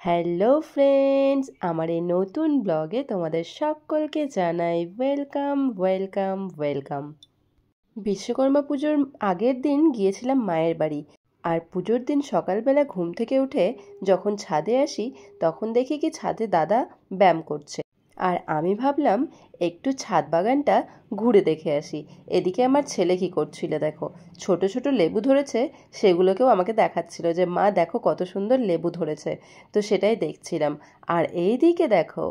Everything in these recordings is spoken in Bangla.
হ্যালো ফ্রেন্ডস, আমার এই নতুন ব্লগে তোমাদের সকলকে জানাই ওয়েলকাম ওয়েলকাম ওয়েলকাম। বিশ্বকর্মা পুজোর আগের দিন গিয়েছিলাম মায়ের বাড়ি। আর পুজোর দিন সকালবেলা ঘুম থেকে উঠে যখন ছাদে আসি, তখন দেখি কি ছাদে দাদা ব্যায়াম করছে। আর আমি ভাবলাম একটু ছাদ বাগানটা ঘুরে দেখে আসি। এদিকে আমার ছেলে কি করছিল দেখো, ছোট ছোট লেবু ধরেছে, সেগুলোকেও আমাকে দেখাচ্ছিল যে মা দেখো কত সুন্দর লেবু ধরেছে। তো সেটাই দেখছিলাম। আর এইদিকে দেখো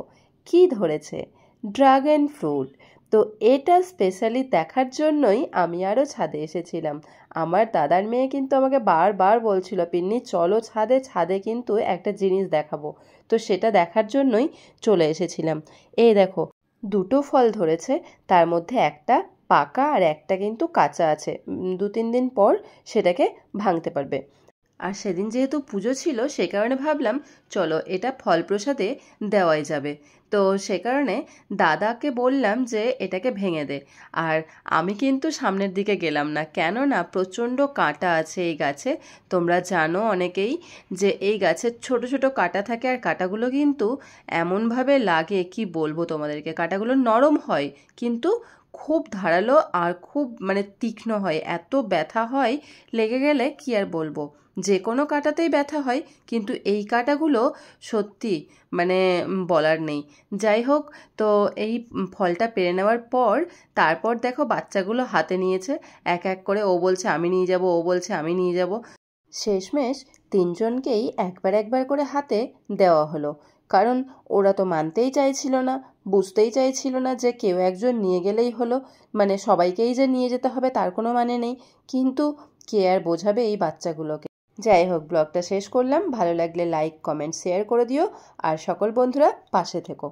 কি ধরেছে, ড্রাগন ফ্রুট। তো এটা স্পেশালি দেখার জন্যই আমি আরও ছাদে এসেছিলাম। আমার দাদার মেয়ে কিন্তু আমাকে বারবার বলছিল, পিন্নি চলো ছাদে, ছাদে কিন্তু একটা জিনিস দেখাবো। তো সেটা দেখার জন্যই চলে এসেছিলাম। এই দেখো দুটো ফল ধরেছে, তার মধ্যে একটা পাকা আর একটা কিন্তু কাঁচা আছে। 2-3 দিন পর সেটাকে ভাঙতে পারবে। আর সেদিন যেহেতু পুজো ছিল, সে কারণে ভাবলাম চলো এটা ফল প্রসাদে দেওয়াই যাবে। তো সে কারণে দাদাকে বললাম যে এটাকে ভেঙে দে। আর আমি কিন্তু সামনের দিকে গেলাম না, কেননা প্রচণ্ড কাঁটা আছে এই গাছে। তোমরা জানো অনেকেই যে এই গাছের ছোট ছোট কাঁটা থাকে, আর কাঁটাগুলো কিন্তু এমনভাবে লাগে কি বলবো তোমাদেরকে। কাঁটাগুলো নরম হয় কিন্তু খুব ধারালো আর খুব তীক্ষ্ণ হয়, এত ব্যথা হয় লেগে গেলে কি আর বলবো। যে কোনো কাঁটাতেই ব্যথা হয়, কিন্তু এই কাঁটাগুলো সত্যি বলার নেই। যাই হোক, তো এই ফলটা পেরে নেওয়ার পর তারপর দেখো বাচ্চাগুলো হাতে নিয়েছে এক এক করে। ও বলছে আমি নিয়ে যাব, ও বলছে আমি নিয়ে যাব। শেষমেশ তিনজনকেই একবার একবার করে হাতে দেওয়া হলো, কারণ ওরা তো মানতেই চাইছিল না, বুঝতেই চাইছিল না যে কেউ একজন নিয়ে গেলেই হলো, সবাইকেই যে নিয়ে যেতে হবে তার কোনো মানে নেই। কিন্তু কে আর বোঝাবে এই বাচ্চাগুলোকে। যাই হোক, ব্লগটা শেষ করলাম। ভালো লাগলে লাইক কমেন্ট শেয়ার করে দিও, আর সকল বন্ধুরা পাশে থেকো।